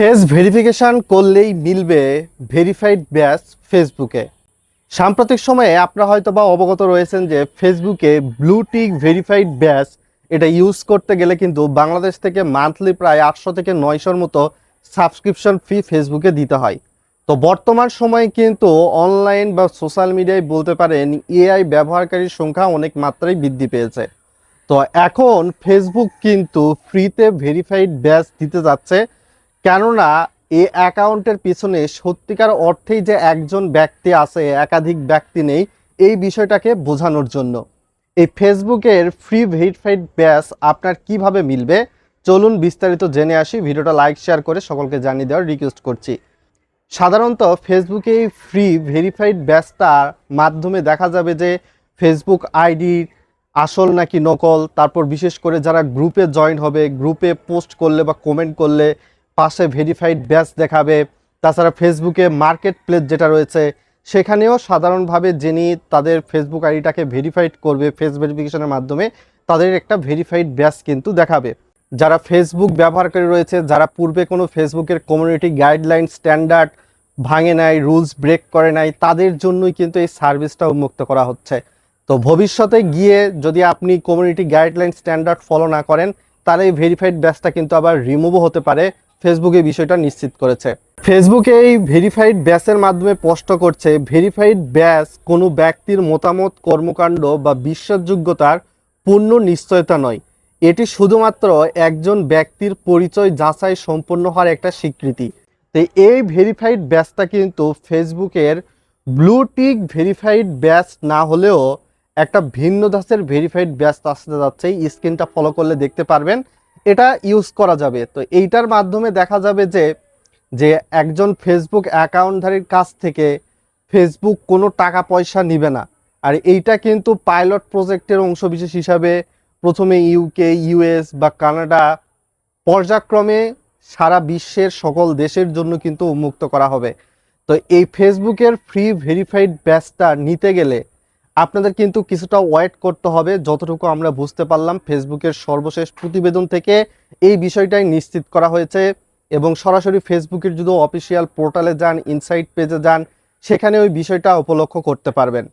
Face verification করলেই মিলবে verified batch ফেসবুকে। সাম্প্রতিক সময়ে আপনারা হয়তো বা অবগত রয়েছেন যে ফেসবুকে ব্লু টিক ভেরিফাইড ব্যাচ এটা ইউজ করতে গেলে কিন্তু বাংলাদেশ থেকে মান্থলি প্রায় 800 থেকে 900-র মতো সাবস্ক্রিপশন ফি ফেসবুকে দিতে হয়। তো বর্তমান সময়ে কিন্তু অনলাইন বা সোশ্যাল মিডিয়ায় বলতে পারেন এআই ব্যবহারকারীর সংখ্যা অনেক মাত্রায় বৃদ্ধি পেয়েছে। তো এখন ফেসবুক কিন্তু ফ্রিতে ভেরিফাইড ব্যাচ দিতে যাচ্ছে, কেননা এই অ্যাকাউন্টের পিছনে সত্যিকার অর্থেই যে একজন ব্যক্তি আছে, একাধিক ব্যক্তি নেই, এই বিষয়টাকে বোঝানোর জন্য। এই ফেসবুকের ফ্রি ভেরিফাইড ব্যাচ আপনার কিভাবে মিলবে, চলুন বিস্তারিত জেনে আসি। ভিডিওটা লাইক শেয়ার করে সকলকে জানিয়ে দেওয়ার রিকোয়েস্ট করছি। সাধারণত ফেসবুকে এই ফ্রি ভেরিফাইড ব্যাচটার মাধ্যমে দেখা যাবে যে ফেসবুক আইডি আসল নাকি নকল, তারপর বিশেষ করে যারা গ্রুপে জয়েন হবে, গ্রুপে পোস্ট করলে বা কমেন্ট করলে পাশে ভেরিফাইড ব্যাচ দেখাবে। তাছাড়া ফেসবুকে মার্কেট প্লেস যেটা রয়েছে সেখানেও সাধারণভাবে যিনি তাদের ফেসবুক আইডিটাকে ভেরিফাইড করবে ফেস ভেরিফিকেশনের মাধ্যমে, তাদের একটা ভেরিফাইড ব্যাচ কিন্তু দেখাবে। যারা ফেসবুক ব্যবহারকারী রয়েছে, যারা পূর্বে কোনো ফেসবুকের কমিউনিটি গাইডলাইন স্ট্যান্ডার্ড ভাঙে নাই, রুলস ব্রেক করে নাই, তাদের জন্যই কিন্তু এই সার্ভিসটা উন্মুক্ত করা হচ্ছে। তো ভবিষ্যতে গিয়ে যদি আপনি কমিউনিটি গাইডলাইন স্ট্যান্ডার্ড ফলো না করেন, তাহলে এই ভেরিফাইড ব্যাচটা কিন্তু আবার রিমুভও হতে পারে। ফেসবুক এই বিষয়টা নিশ্চিত করেছে। ফেসবুকে এই ভেরিফাইড ব্যাচের মাধ্যমে স্পষ্ট করছে ভেরিফাইড ব্যাচ কোনো ব্যক্তির মতামত, কর্মকাণ্ড বা বিশ্বাসযোগ্যতার পূর্ণ নিশ্চয়তা নয়। এটি শুধুমাত্র একজন ব্যক্তির পরিচয় যাচাই সম্পন্ন হওয়ার একটা স্বীকৃতি। তো এই ভেরিফাইড ব্যাচটা কিন্তু ফেসবুকের ব্লু টিক ভেরিফাইড ব্যাচ না হলেও একটা ভিন্ন ধাঁচের ভেরিফাইড ব্যাচ আসতে যাচ্ছে। স্ক্রিনটা ফলো করলে দেখতে পারবেন, এটা ইউজ করা যাবে। তো এইটার মাধ্যমে দেখা যাবে যে যে একজন ফেসবুক অ্যাকাউন্টধারীর কাছ থেকে ফেসবুক কোনো টাকা পয়সা নিবে না। আর এইটা কিন্তু পাইলট প্রজেক্টের অংশবিশেষ হিসাবে প্রথমে ইউকে, ইউএস বা কানাডা, পর্যায়ক্রমে সারা বিশ্বের সকল দেশের জন্য কিন্তু উন্মুক্ত করা হবে। তো এই ফেসবুকের ফ্রি ভেরিফাইড ব্যাচটা নিতে গেলে আপনাদের কিন্তু কিছুটা ওয়েট করতে হবে। যতটুকু আমরা বুঝতে পারলাম ফেসবুকের সর্বশেষ প্রতিবেদন থেকে এই বিষয়টাই নিশ্চিত করা হয়েছে, এবং সরাসরি ফেসবুকের যদি অফিসিয়াল পোর্টালে যান, ইনসাইট পেজে যান, সেখানে ওই বিষয়টা উপলক্ষ করতে পারবেন।